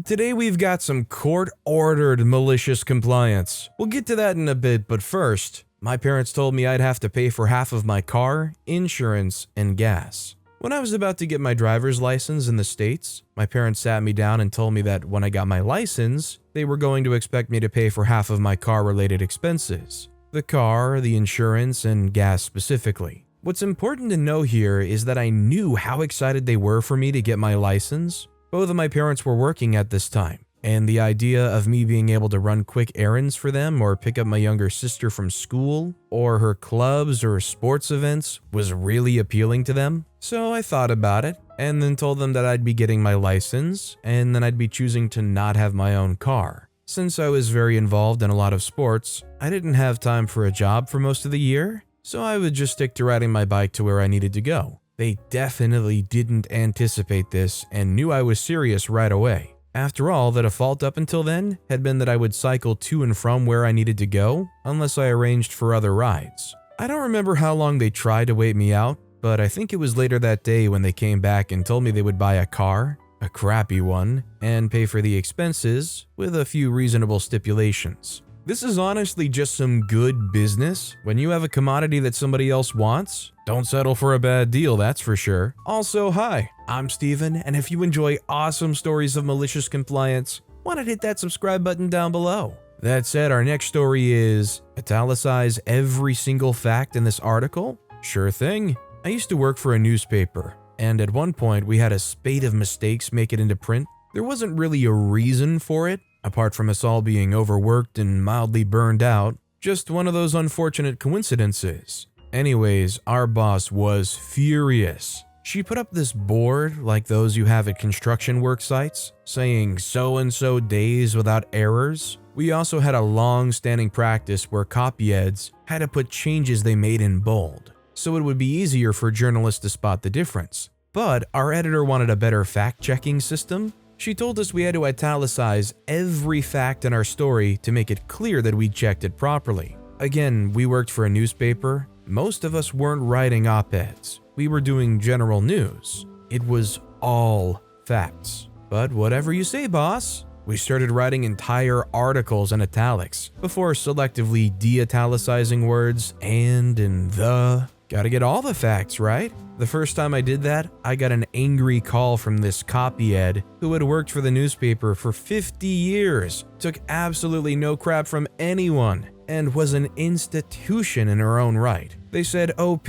Today we've got some court-ordered malicious compliance. We'll get to that in a bit, but first, my parents told me I'd have to pay for half of my car, insurance, and gas. When I was about to get my driver's license in the States, my parents sat me down and told me that when I got my license, they were going to expect me to pay for half of my car-related expenses. The car, the insurance, and gas specifically. What's important to know here is that I knew how excited they were for me to get my license. Both of my parents were working at this time, and the idea of me being able to run quick errands for them or pick up my younger sister from school or her clubs or sports events was really appealing to them. So I thought about it and then told them that I'd be getting my license and then I'd be choosing to not have my own car. Since I was very involved in a lot of sports, I didn't have time for a job for most of the year, so I would just stick to riding my bike to where I needed to go. They definitely didn't anticipate this and knew I was serious right away. After all, the default up until then had been that I would cycle to and from where I needed to go unless I arranged for other rides. I don't remember how long they tried to wait me out, but I think it was later that day when they came back and told me they would buy a car, a crappy one, and pay for the expenses with a few reasonable stipulations. This is honestly just some good business. When you have a commodity that somebody else wants, don't settle for a bad deal, that's for sure. Also, hi, I'm Steven, and if you enjoy awesome stories of malicious compliance, why not hit that subscribe button down below? That said, our next story is Italicise every single fact in this article? Sure thing. I used to work for a newspaper, and at one point we had a spate of mistakes make it into print. There wasn't really a reason for it, apart from us all being overworked and mildly burned out, just one of those unfortunate coincidences. Anyways, our boss was furious. She put up this board like those you have at construction work sites, saying so-and-so days without errors. We also had a long-standing practice where copy eds had to put changes they made in bold, so it would be easier for journalists to spot the difference. But our editor wanted a better fact-checking system. She told us we had to italicize every fact in our story to make it clear that we checked it properly. Again, we worked for a newspaper. Most of us weren't writing op-eds. We were doing general news. It was all facts. But whatever you say, boss. We started writing entire articles in italics before selectively de-italicizing words and the. Gotta get all the facts, right? The first time I did that, I got an angry call from this copy ed who had worked for the newspaper for 50 years, took absolutely no crap from anyone, and was an institution in her own right. They said, OP,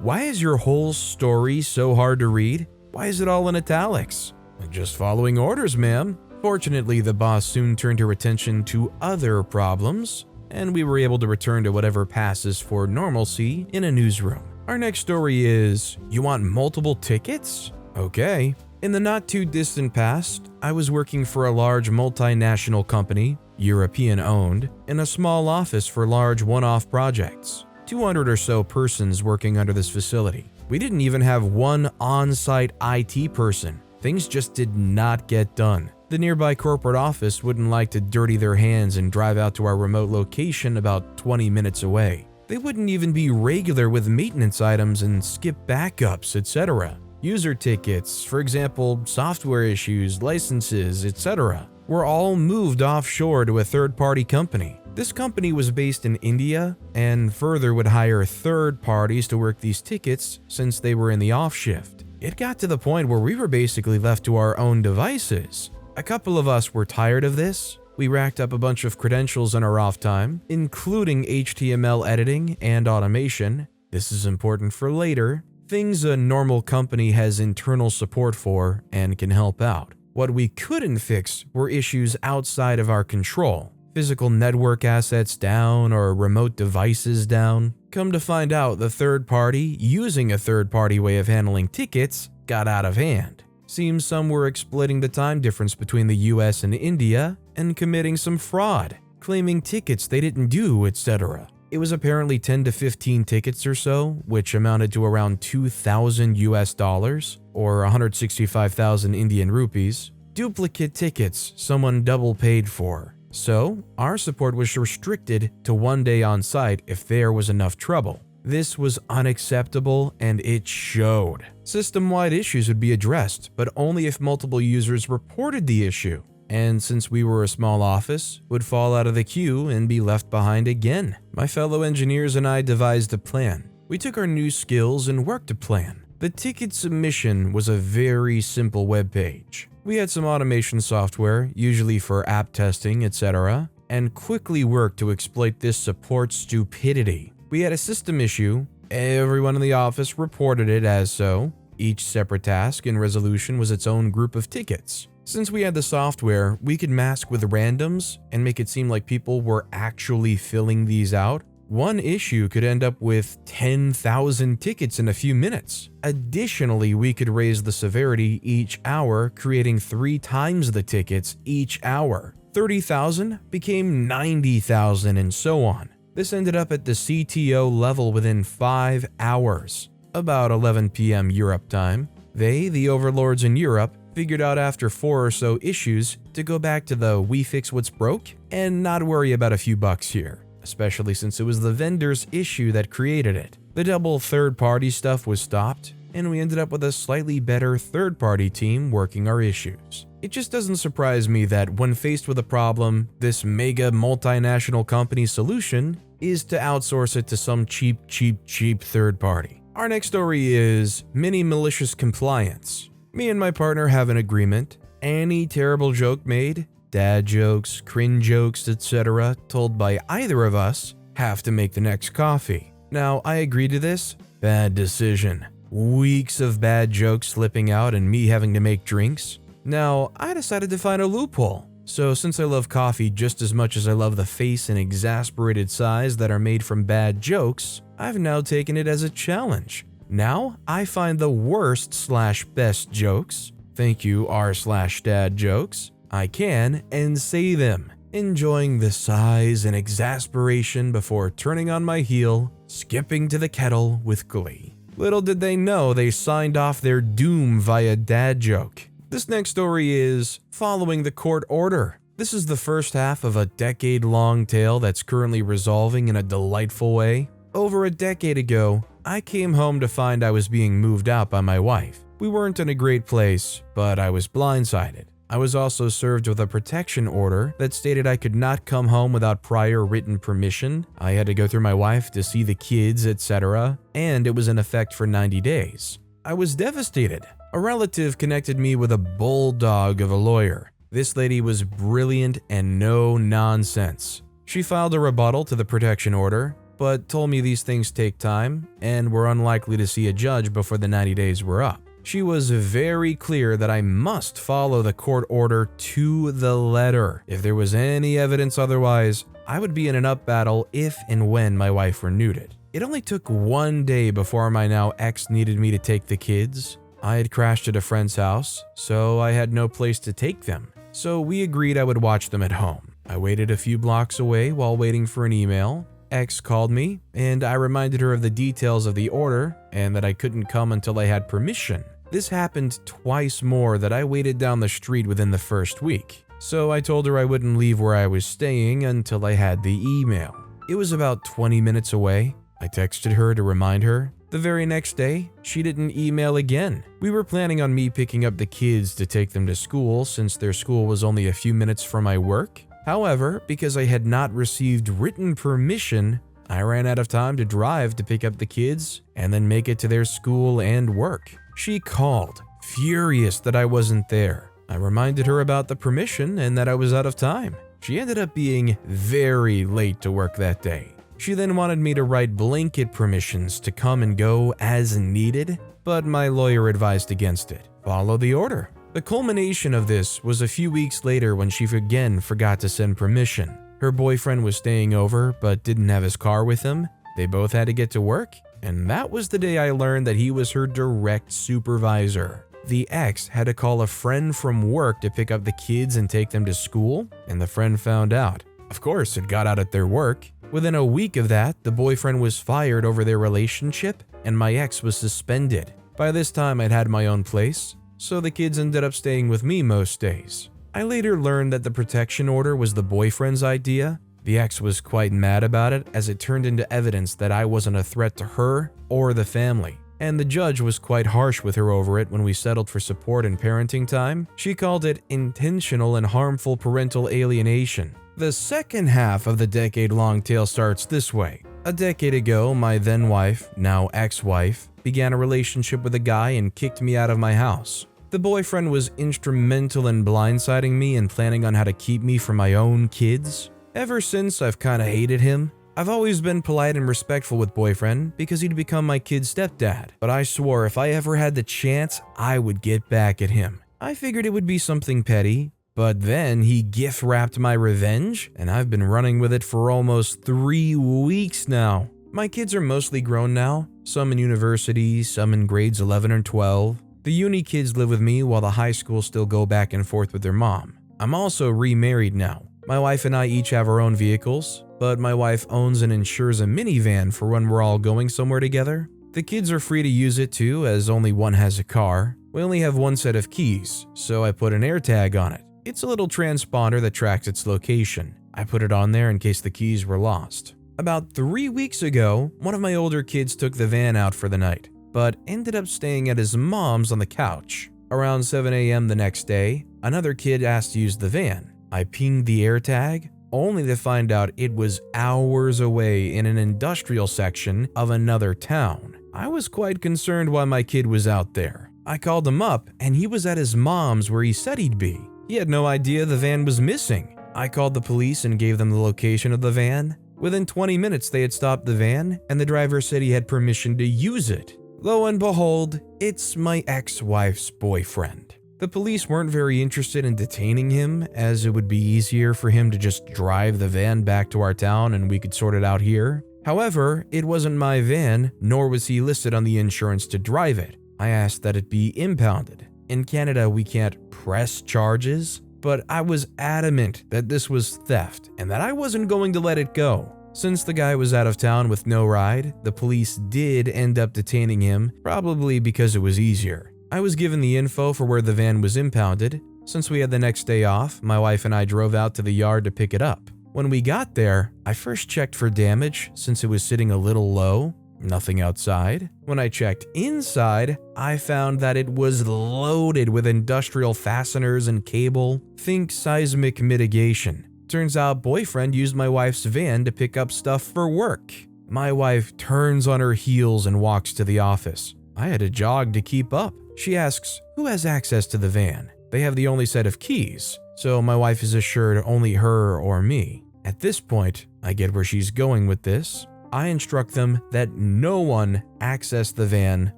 why is your whole story so hard to read? Why is it all in italics? Just following orders, ma'am. Fortunately, the boss soon turned her attention to other problems, and we were able to return to whatever passes for normalcy in a newsroom. Our next story is, you want multiple tickets? Okay. In the not too distant past, I was working for a large multinational company, European owned, in a small office for large one-off projects. 200 or so persons working under this facility. We didn't even have one on-site IT person. Things just did not get done. The nearby corporate office wouldn't like to dirty their hands and drive out to our remote location about 20 minutes away. They wouldn't even be regular with maintenance items and skip backups, etc. User tickets, for example, software issues, licenses, etc., were all moved offshore to a third-party company. This company was based in India and further would hire third parties to work these tickets since they were in the off shift. It got to the point where we were basically left to our own devices. A couple of us were tired of this. We racked up a bunch of credentials in our off time, including HTML editing and automation. This is important for later. Things a normal company has internal support for and can help out. What we couldn't fix were issues outside of our control. Physical network assets down or remote devices down. Come to find out, the third party using a third party way of handling tickets got out of hand. Seems some were exploiting the time difference between the US and India and committing some fraud, claiming tickets they didn't do, etc. It was apparently 10 to 15 tickets or so, which amounted to around $2,000 or 165,000 Indian rupees. Duplicate tickets someone double paid for. So, our support was restricted to 1 day on site if there was enough trouble. This was unacceptable and it showed. System-wide issues would be addressed, but only if multiple users reported the issue. and since we were a small office, would fall out of the queue and be left behind again. My fellow engineers and I devised a plan. We took our new skills and worked a plan. The ticket submission was a very simple web page. We had some automation software, usually for app testing, etc., and quickly worked to exploit this support stupidity. We had a system issue. Everyone in the office reported it as so. Each separate task and resolution was its own group of tickets. Since we had the software, we could mask with randoms and make it seem like people were actually filling these out. One issue could end up with 10,000 tickets in a few minutes. Additionally, we could raise the severity each hour, creating 3 times the tickets each hour. 30,000 became 90,000 and so on. This ended up at the CTO level within 5 hours. About 11 p.m. Europe time, they, the overlords in Europe, figured out after 4 or so issues to go back to the "we fix what's broke" and not worry about a few bucks here, especially since it was the vendor's issue that created it. The double third-party stuff was stopped, and we ended up with a slightly better third-party team working our issues. It just doesn't surprise me that when faced with a problem, this mega multinational company's solution is to outsource it to some cheap third party. Our next story is mini malicious compliance. Me and my partner have an agreement. Any terrible joke made, dad jokes, cringe jokes, etc., told by either of us, have to make the next coffee. Now, I agree to this. Bad decision. Weeks of bad jokes slipping out and me having to make drinks. Now, I decided to find a loophole. So since I love coffee just as much as I love the face and exasperated sighs that are made from bad jokes, I've now taken it as a challenge. Now, I find the worst/best jokes, thank you r/dad jokes, I can and say them, enjoying the sighs and exasperation before turning on my heel, skipping to the kettle with glee. Little did they know they signed off their doom via dad joke. This next story is following the court order. This is the first half of a decade-long tale that's currently resolving in a delightful way. Over a decade ago, I came home to find I was being moved out by my wife. We weren't in a great place, but I was blindsided. I was also served with a protection order that stated I could not come home without prior written permission. I had to go through my wife to see the kids, etc., and it was in effect for 90 days. I was devastated. A relative connected me with a bulldog of a lawyer. This lady was brilliant and no nonsense. She filed a rebuttal to the protection order, but told me these things take time and were unlikely to see a judge before the 90 days were up. She was very clear that I must follow the court order to the letter. If there was any evidence otherwise, I would be in an up battle if and when my wife renewed it. It only took 1 day before my now ex needed me to take the kids. I had crashed at a friend's house, so I had no place to take them. So we agreed I would watch them at home. I waited a few blocks away while waiting for an email. Ex called me, and I reminded her of the details of the order and that I couldn't come until I had permission. This happened twice more that I waited down the street within the first week. So I told her I wouldn't leave where I was staying until I had the email. It was about 20 minutes away. I texted her to remind her. The very next day, she didn't email again. We were planning on me picking up the kids to take them to school since their school was only a few minutes from my work. However, because I had not received written permission, I ran out of time to drive to pick up the kids and then make it to their school and work. She called, furious that I wasn't there. I reminded her about the permission and that I was out of time. She ended up being very late to work that day. She then wanted me to write blanket permissions to come and go as needed, but my lawyer advised against it. Follow the order. The culmination of this was a few weeks later when she again forgot to send permission. Her boyfriend was staying over but didn't have his car with him. They both had to get to work, and that was the day I learned that he was her direct supervisor. The ex had to call a friend from work to pick up the kids and take them to school, and the friend found out. Of course, it got out at their work. Within a week of that, the boyfriend was fired over their relationship, and my ex was suspended. By this time, I'd had my own place, so the kids ended up staying with me most days. I later learned that the protection order was the boyfriend's idea. The ex was quite mad about it, as it turned into evidence that I wasn't a threat to her or the family. and the judge was quite harsh with her over it when we settled for support and parenting time. She called it intentional and harmful parental alienation. The second half of the decade-long tale starts this way. A decade ago, my then wife, now ex-wife, began a relationship with a guy and kicked me out of my house. The boyfriend was instrumental in blindsiding me and planning on how to keep me from my own kids. Ever since, I've kinda hated him. I've always been polite and respectful with boyfriend because he'd become my kid's stepdad, but I swore if I ever had the chance, I would get back at him. I figured it would be something petty, but then he gift-wrapped my revenge, and I've been running with it for almost 3 weeks now. My kids are mostly grown now, some in university, some in grades 11 and 12. The uni kids live with me while the high school still go back and forth with their mom. I'm also remarried now. My wife and I each have our own vehicles, but my wife owns and insures a minivan for when we're all going somewhere together. The kids are free to use it too, as only one has a car. We only have one set of keys, so I put an AirTag on it. It's a little transponder that tracks its location. I put it on there in case the keys were lost. About 3 weeks ago, one of my older kids took the van out for the night, but ended up staying at his mom's on the couch. Around 7 a.m. the next day, another kid asked to use the van. I pinged the AirTag, only to find out it was hours away in an industrial section of another town. I was quite concerned why my kid was out there. I called him up, and he was at his mom's where he said he'd be. He had no idea the van was missing. I called the police and gave them the location of the van. Within 20 minutes, they had stopped the van, and the driver said he had permission to use it. Lo and behold, it's my ex-wife's boyfriend. The police weren't very interested in detaining him, as it would be easier for him to just drive the van back to our town and we could sort it out here. However, it wasn't my van, nor was he listed on the insurance to drive it. I asked that it be impounded. In Canada, we can't press charges, but I was adamant that this was theft and that I wasn't going to let it go. Since the guy was out of town with no ride, the police did end up detaining him, probably because it was easier. I was given the info for where the van was impounded. Since we had the next day off, my wife and I drove out to the yard to pick it up. When we got there, I first checked for damage since it was sitting a little low. Nothing outside. When I checked inside, I found that it was loaded with industrial fasteners and cable. Think seismic mitigation. Turns out boyfriend used my wife's van to pick up stuff for work. My wife turns on her heels and walks to the office. I had to jog to keep up. She asks, who has access to the van? They have the only set of keys, so my wife is assured only her or me. At this point, I get where she's going with this. I instruct them that no one access the van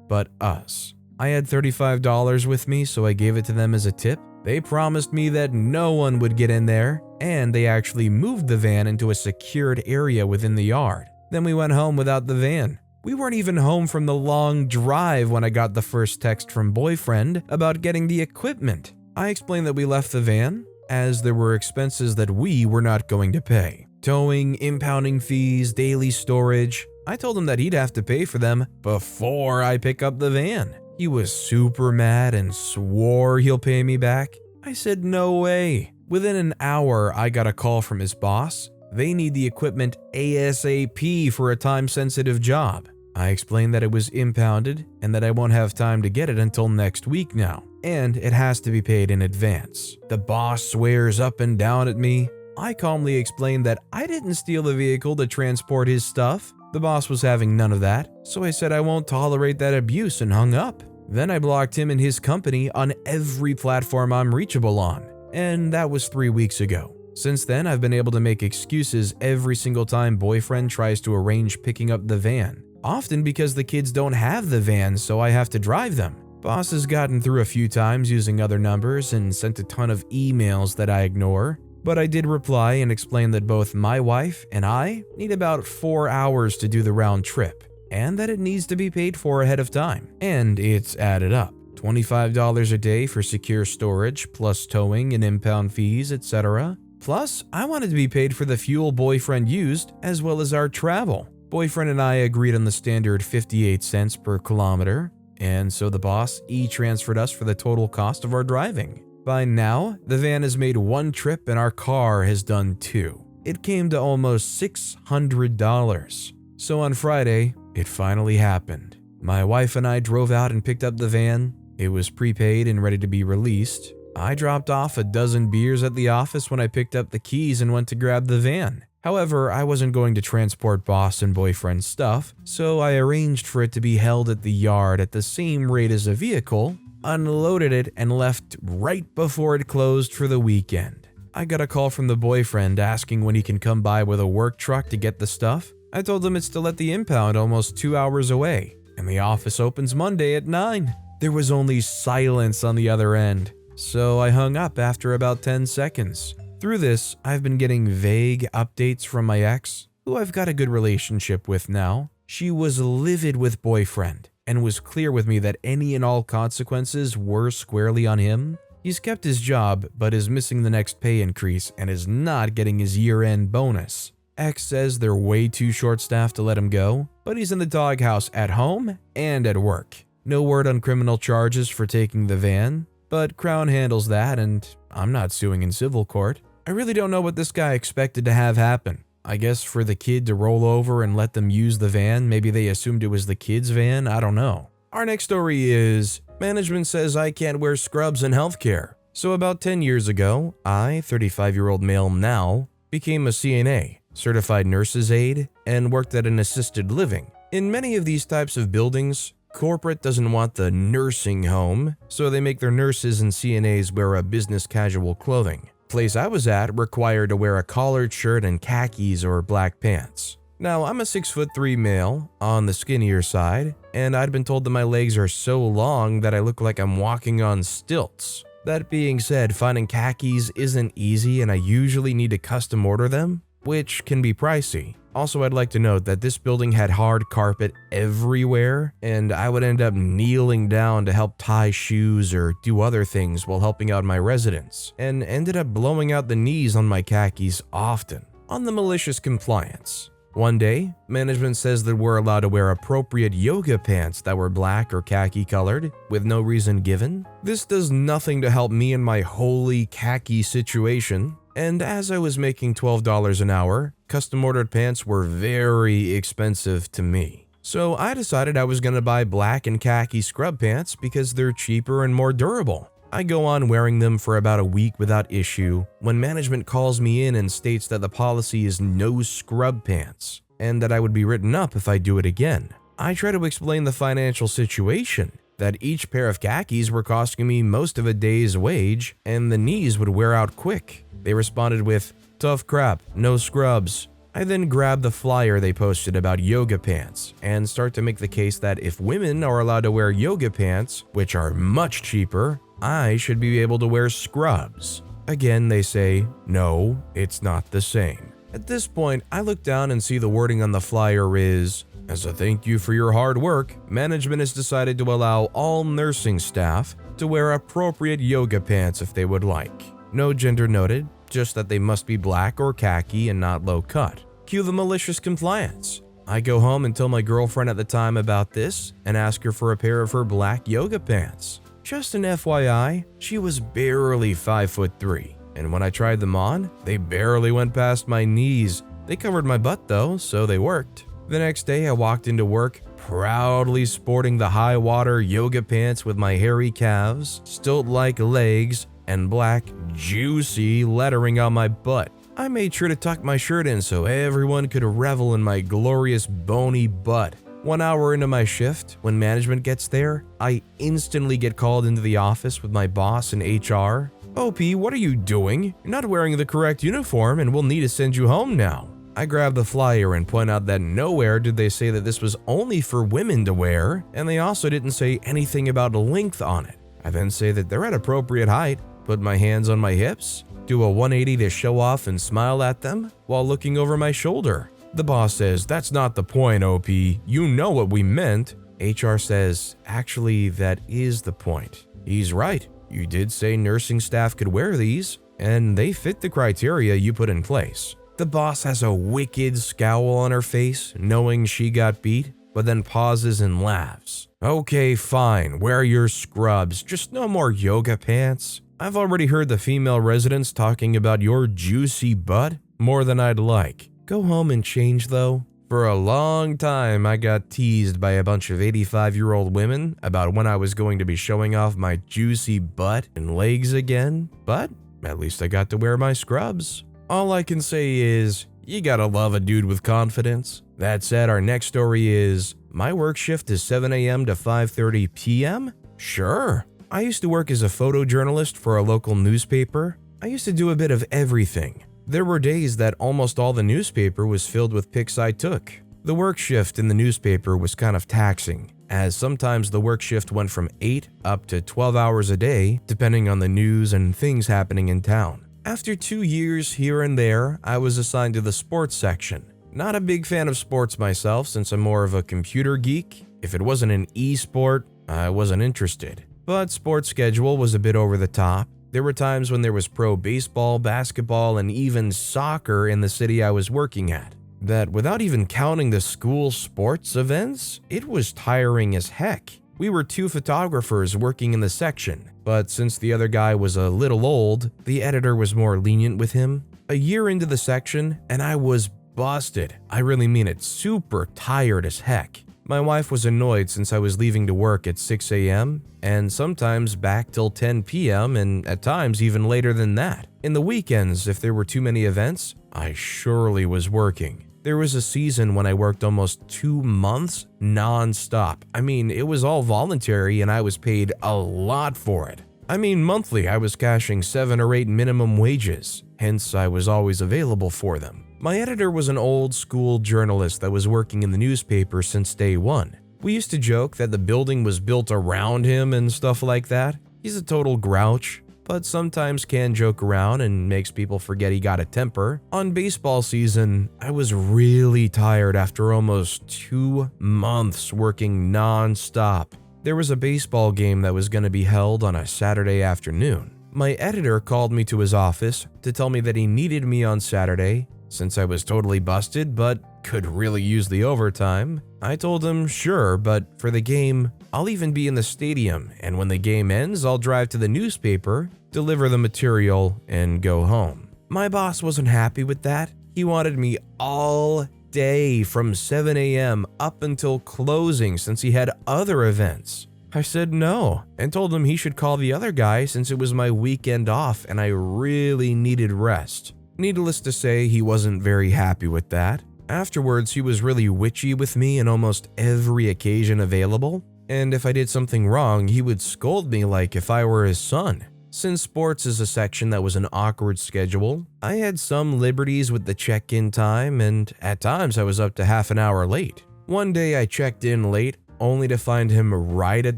but us. I had $35 with me, so I gave it to them as a tip. They promised me that no one would get in there, and they actually moved the van into a secured area within the yard. Then we went home without the van. We weren't even home from the long drive when I got the first text from boyfriend about getting the equipment. I explained that we left the van, as there were expenses that we were not going to pay. Towing, impounding fees, daily storage. I told him that he'd have to pay for them before I pick up the van. He was super mad and swore he'll pay me back. I said no way. Within an hour, I got a call from his boss. They need the equipment ASAP for a time-sensitive job. I explained that it was impounded and that I won't have time to get it until next week now, and it has to be paid in advance. The boss swears up and down at me. I calmly explained that I didn't steal the vehicle to transport his stuff. The boss was having none of that, so I said I won't tolerate that abuse and hung up. Then I blocked him and his company on every platform I'm reachable on, and that was 3 weeks ago. Since then, I've been able to make excuses every single time boyfriend tries to arrange picking up the van. Often because the kids don't have the van, so I have to drive them. Boss has gotten through a few times using other numbers and sent a ton of emails that I ignore, but I did reply and explain that both my wife and I need about 4 hours to do the round trip, and that it needs to be paid for ahead of time. And it's added up. $25 a day for secure storage, plus towing and impound fees, etc. Plus, I wanted to be paid for the fuel boyfriend used, as well as our travel. Boyfriend and I agreed on the standard 58 cents per kilometer, and so the boss e-transferred us for the total cost of our driving. By now, the van has made 1 trip and our car has done 2. It came to almost $600. So on Friday, it finally happened. My wife and I drove out and picked up the van. It was prepaid and ready to be released. I dropped off a dozen beers at the office when I picked up the keys and went to grab the van. However, I wasn't going to transport boss and boyfriend stuff, so I arranged for it to be held at the yard at the same rate as a vehicle, unloaded it, and left right before it closed for the weekend. I got a call from the boyfriend asking when he can come by with a work truck to get the stuff. I told him it's still at the impound almost 2 hours away, and the office opens Monday at 9. There was only silence on the other end, so I hung up after about 10 seconds. Through this, I've been getting vague updates from my ex, who I've got a good relationship with now. She was livid with boyfriend and was clear with me that any and all consequences were squarely on him. He's kept his job but is missing the next pay increase and is not getting his year-end bonus. Ex says they're way too short-staffed to let him go, but he's in the doghouse at home and at work. No word on criminal charges for taking the van, but Crown handles that and I'm not suing in civil court. I really don't know what this guy expected to have happen. I guess for the kid to roll over and let them use the van, maybe they assumed it was the kid's van, I don't know. Our next story is, management says I can't wear scrubs in healthcare. So about 10 years ago, I, 35-year-old male now, became a CNA, certified nurse's aide, and worked at an assisted living. In many of these types of buildings, corporate doesn't want the nursing home, so they make their nurses and CNAs wear a business casual clothing. Place I was at required to wear a collared shirt and khakis or black pants. Now, I'm a 6'3" male, on the skinnier side, and I'd been told that my legs are so long that I look like I'm walking on stilts. That being said, finding khakis isn't easy and I usually need to custom order them, which can be pricey. Also, I'd like to note that this building had hard carpet everywhere, and I would end up kneeling down to help tie shoes or do other things while helping out my residents, and ended up blowing out the knees on my khakis often. On the malicious compliance. One day, management says that we're allowed to wear appropriate yoga pants that were black or khaki colored, with no reason given. This does nothing to help me in my holy khaki situation. And as I was making $12 an hour, custom-ordered pants were very expensive to me. So I decided I was going to buy black and khaki scrub pants because they're cheaper and more durable. I go on wearing them for about a week without issue when management calls me in and states that the policy is no scrub pants and that I would be written up if I do it again. I try to explain the financial situation, that each pair of khakis were costing me most of a day's wage and the knees would wear out quick. They responded with, "Tough crap, no scrubs." I then grab the flyer they posted about yoga pants and start to make the case that if women are allowed to wear yoga pants, which are much cheaper, I should be able to wear scrubs. Again, they say, no, it's not the same. At this point, I look down and see the wording on the flyer is, "As a thank you for your hard work, management has decided to allow all nursing staff to wear appropriate yoga pants if they would like. No gender noted, just that they must be black or khaki and not low cut." Cue the malicious compliance. I go home and tell my girlfriend at the time about this and ask her for a pair of her black yoga pants. Just an FYI, she was barely 5'3", and when I tried them on, they barely went past my knees. They covered my butt though, so they worked. The next day I walked into work proudly sporting the high water yoga pants with my hairy calves, stilt-like legs, and black, juicy lettering on my butt. I made sure to tuck my shirt in so everyone could revel in my glorious bony butt. 1 hour into my shift, when management gets there, I instantly get called into the office with my boss and HR. "OP, what are you doing? You're not wearing the correct uniform and we'll need to send you home now." I grab the flyer and point out that nowhere did they say that this was only for women to wear, and they also didn't say anything about length on it. I then say that they're at appropriate height, put my hands on my hips, do a 180 to show off and smile at them while looking over my shoulder. The boss says, "That's not the point, OP. You know what we meant." HR says, "Actually, that is the point." He's right. You did say nursing staff could wear these, and they fit the criteria you put in place. The boss has a wicked scowl on her face, knowing she got beat, but then pauses and laughs. "Okay, fine, wear your scrubs, just no more yoga pants. I've already heard the female residents talking about your juicy butt more than I'd like. Go home and change though. For a long time, I got teased by a bunch of 85-year-old women about when I was going to be showing off my juicy butt and legs again, but at least I got to wear my scrubs. All I can say is, you gotta love a dude with confidence. That said, our next story is, my work shift is 7 a.m. to 5:30 p.m.? Sure. I used to work as a photojournalist for a local newspaper. I used to do a bit of everything. There were days that almost all the newspaper was filled with pics I took. The work shift in the newspaper was kind of taxing, as sometimes the work shift went from 8 up to 12 hours a day, depending on the news and things happening in town. After 2 years here and there, I was assigned to the sports section. Not a big fan of sports myself, since I'm more of a computer geek. If it wasn't an e-sport, I wasn't interested. But sports schedule was a bit over the top. There were times when there was pro baseball, basketball, and even soccer in the city I was working at. That without even counting the school sports events, it was tiring as heck. We were 2 photographers working in the section, but since the other guy was a little old, the editor was more lenient with him. A year into the section, and I was busted. I really mean it, super tired as heck. My wife was annoyed since I was leaving to work at 6 a.m. and sometimes back till 10 p.m. and at times even later than that. In the weekends, if there were too many events, I surely was working. There was a season when I worked almost 2 months non-stop. I mean, it was all voluntary and I was paid a lot for it. I mean, monthly I was cashing 7 or 8 minimum wages, hence I was always available for them. My editor was an old school journalist that was working in the newspaper since day one. We used to joke that the building was built around him and stuff like that. He's a total grouch, but sometimes can joke around and makes people forget he got a temper. On baseball season, I was really tired after almost 2 months working non-stop. There was a baseball game that was going to be held on a Saturday afternoon. My editor called me to his office to tell me that he needed me on Saturday. Since I was totally busted but could really use the overtime, I told him sure, but for the game, I'll even be in the stadium, and when the game ends, I'll drive to the newspaper, deliver the material, and go home. My boss wasn't happy with that. He wanted me all day from 7 a.m. up until closing since he had other events. I said no and told him he should call the other guy since it was my weekend off and I really needed rest. Needless to say, he wasn't very happy with that. Afterwards, he was really witchy with me in almost every occasion available, and if I did something wrong, he would scold me like if I were his son. Since sports is a section that was an awkward schedule, I had some liberties with the check-in time, and at times I was up to half an hour late. One day I checked in late, only to find him right at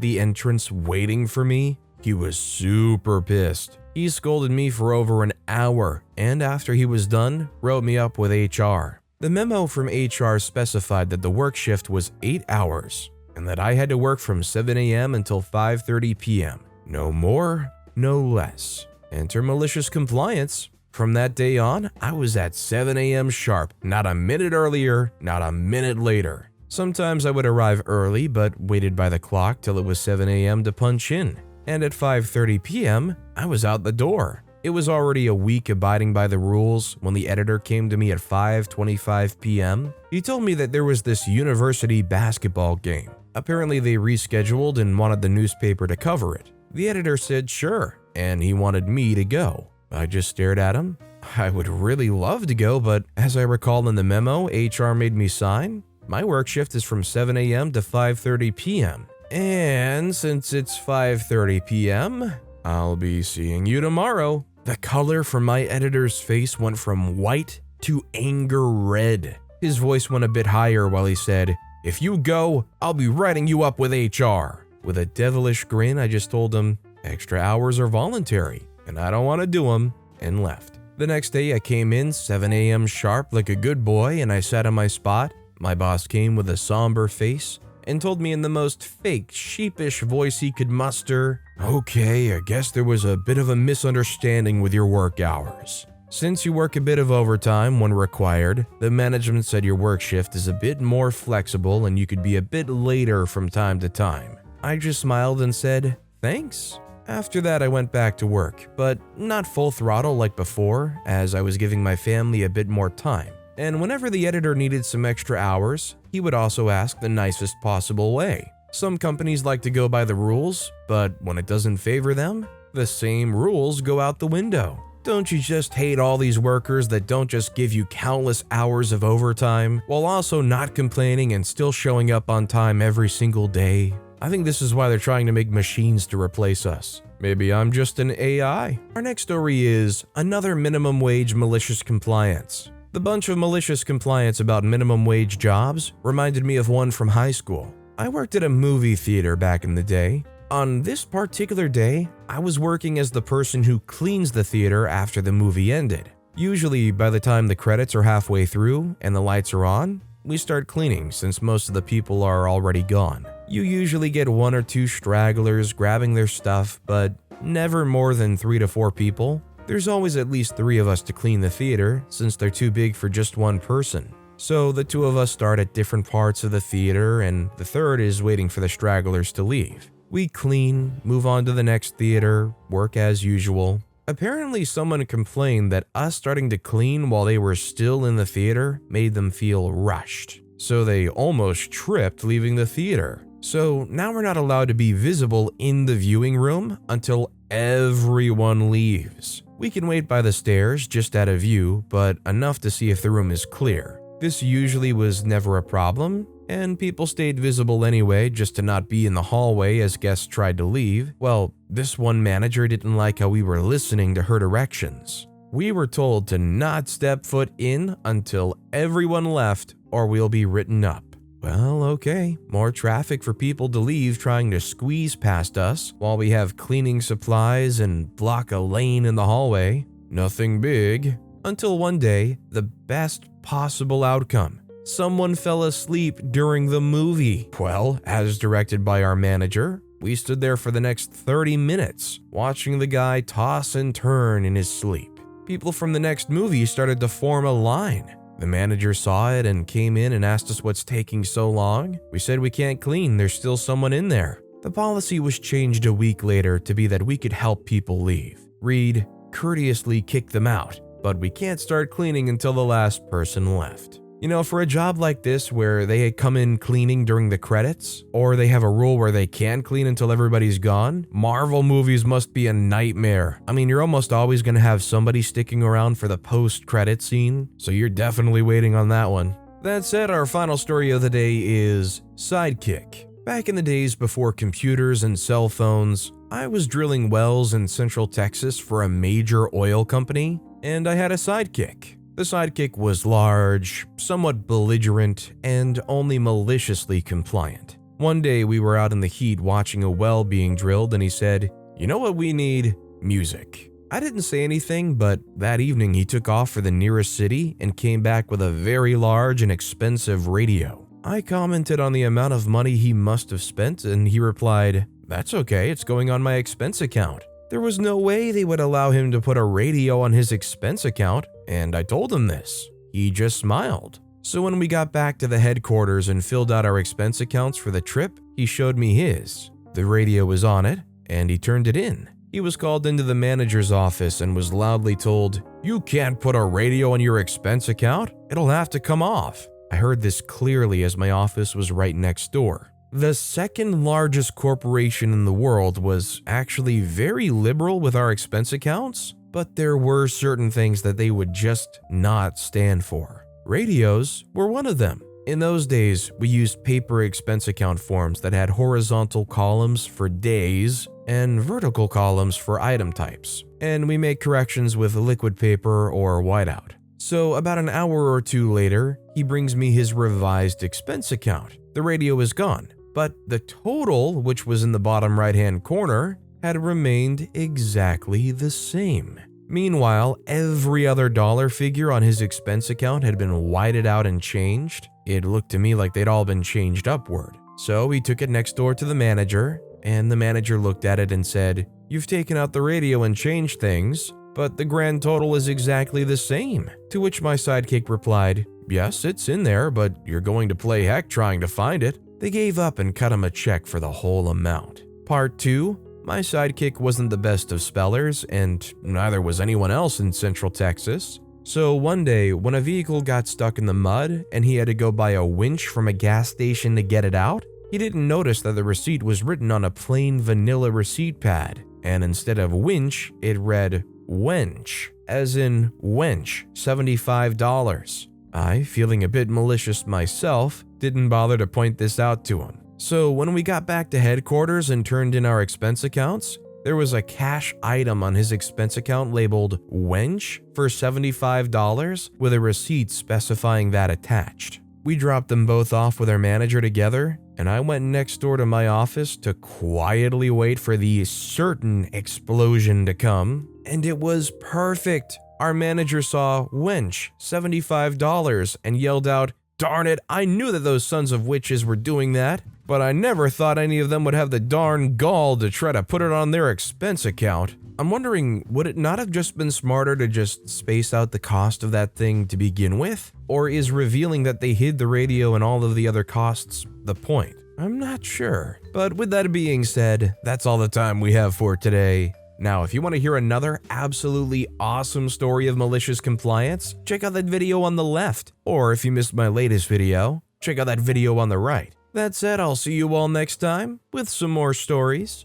the entrance waiting for me. He was super pissed. He scolded me for over an hour, and after he was done, wrote me up with HR. The memo from HR specified that the work shift was 8 hours, and that I had to work from 7 a.m. until 5:30 p.m. No more, no less. Enter malicious compliance. From that day on, I was at 7 a.m. sharp, not a minute earlier, not a minute later. Sometimes I would arrive early, but waited by the clock till it was 7 a.m. to punch in. And at 5:30 p.m., I was out the door. It was already a week abiding by the rules when the editor came to me at 5:25 p.m. He told me that there was this university basketball game. Apparently they rescheduled and wanted the newspaper to cover it. The editor said sure, and he wanted me to go. I just stared at him. I would really love to go, but as I recall in the memo HR made me sign, my work shift is from 7 a.m. to 5:30 p.m. And since it's 5:30 p.m., I'll be seeing you tomorrow. The color from my editor's face went from white to anger red. His voice went a bit higher while he said, "If you go, I'll be writing you up with HR." With a devilish grin, I just told him, extra hours are voluntary, and I don't want to do them, and left. The next day, I came in 7 a.m. sharp like a good boy, and I sat on my spot. My boss came with a somber face and told me in the most fake, sheepish voice he could muster, "Okay, I guess there was a bit of a misunderstanding with your work hours. Since you work a bit of overtime when required, the management said your work shift is a bit more flexible and you could be a bit later from time to time." I just smiled and said, "Thanks." After that, I went back to work, but not full throttle like before, as I was giving my family a bit more time. And whenever the editor needed some extra hours, he would also ask the nicest possible way. Some companies like to go by the rules, but when it doesn't favor them, the same rules go out the window. Don't you just hate all these workers that don't just give you countless hours of overtime, while also not complaining and still showing up on time every single day? I think this is why they're trying to make machines to replace us. Maybe I'm just an AI. Our next story is another minimum wage malicious compliance. The bunch of malicious compliance about minimum wage jobs reminded me of one from high school. I worked at a movie theater back in the day. On this particular day, I was working as the person who cleans the theater after the movie ended. Usually, by the time the credits are halfway through and the lights are on, we start cleaning since most of the people are already gone. You usually get 1 or 2 stragglers grabbing their stuff, but never more than 3 to 4 people. There's always at least 3 of us to clean the theater since they're too big for just one person. So the 2 of us start at different parts of the theater and the third is waiting for the stragglers to leave. We clean, move on to the next theater, work as usual. Apparently someone complained that us starting to clean while they were still in the theater made them feel rushed. So they almost tripped leaving the theater. So now we're not allowed to be visible in the viewing room until everyone leaves. We can wait by the stairs just out of view, but enough to see if the room is clear. This usually was never a problem, and people stayed visible anyway just to not be in the hallway as guests tried to leave. Well, this one manager didn't like how we were listening to her directions. We were told to not step foot in until everyone left or we'll be written up. Well, okay, more traffic for people to leave trying to squeeze past us while we have cleaning supplies and block a lane in the hallway. Nothing big. Until one day, the best possible outcome. Someone fell asleep during the movie. Well, as directed by our manager, we stood there for the next 30 minutes, watching the guy toss and turn in his sleep. People from the next movie started to form a line. The manager saw it and came in and asked us what's taking so long. We said we can't clean, there's still someone in there. The policy was changed a week later to be that we could help people leave. Read, courteously kick them out, but we can't start cleaning until the last person left. You know, for a job like this where they come in cleaning during the credits, or they have a rule where they can't clean until everybody's gone, Marvel movies must be a nightmare. I mean, you're almost always going to have somebody sticking around for the post-credit scene, so you're definitely waiting on that one. That said, our final story of the day is Sidekick. Back in the days before computers and cell phones, I was drilling wells in Central Texas for a major oil company, and I had a sidekick. The sidekick was large, somewhat belligerent, and only maliciously compliant. One day we were out in the heat watching a well being drilled and he said, "You know what we need? Music." I didn't say anything, but that evening he took off for the nearest city and came back with a very large and expensive radio. I commented on the amount of money he must have spent and he replied, "That's okay, it's going on my expense account." There was no way they would allow him to put a radio on his expense account, and I told him this. He just smiled. So when we got back to the headquarters and filled out our expense accounts for the trip, he showed me his. The radio was on it, and he turned it in. He was called into the manager's office and was loudly told, "You can't put a radio on your expense account. It'll have to come off." I heard this clearly as my office was right next door. The second largest corporation in the world was actually very liberal with our expense accounts, but there were certain things that they would just not stand for. Radios were one of them. In those days, we used paper expense account forms that had horizontal columns for days and vertical columns for item types, and we made corrections with liquid paper or whiteout. So about an hour or two later, he brings me his revised expense account. The radio is gone, but the total, which was in the bottom right-hand corner, had remained exactly the same. Meanwhile, every other dollar figure on his expense account had been whited out and changed. It looked to me like they'd all been changed upward. So he took it next door to the manager, and the manager looked at it and said, "You've taken out the radio and changed things, but the grand total is exactly the same." To which my sidekick replied, "Yes, it's in there, but you're going to play heck trying to find it." They gave up and cut him a check for the whole amount. Part 2. My sidekick wasn't the best of spellers, and neither was anyone else in Central Texas. So one day, when a vehicle got stuck in the mud and he had to go buy a winch from a gas station to get it out, he didn't notice that the receipt was written on a plain vanilla receipt pad, and instead of winch, it read wench, as in wench, $75. I, feeling a bit malicious myself, didn't bother to point this out to him. So when we got back to headquarters and turned in our expense accounts, there was a cash item on his expense account labeled wench for $75 with a receipt specifying that attached. We dropped them both off with our manager together, and I went next door to my office to quietly wait for the certain explosion to come, and it was perfect. Our manager saw wench, $75, and yelled out, "Darn it, I knew that those sons of witches were doing that, but I never thought any of them would have the darn gall to try to put it on their expense account." I'm wondering, would it not have just been smarter to just space out the cost of that thing to begin with? Or is revealing that they hid the radio and all of the other costs the point? I'm not sure. But with that being said, that's all the time we have for today. Now, if you want to hear another absolutely awesome story of malicious compliance, check out that video on the left. Or if you missed my latest video, check out that video on the right. That said, I'll see you all next time with some more stories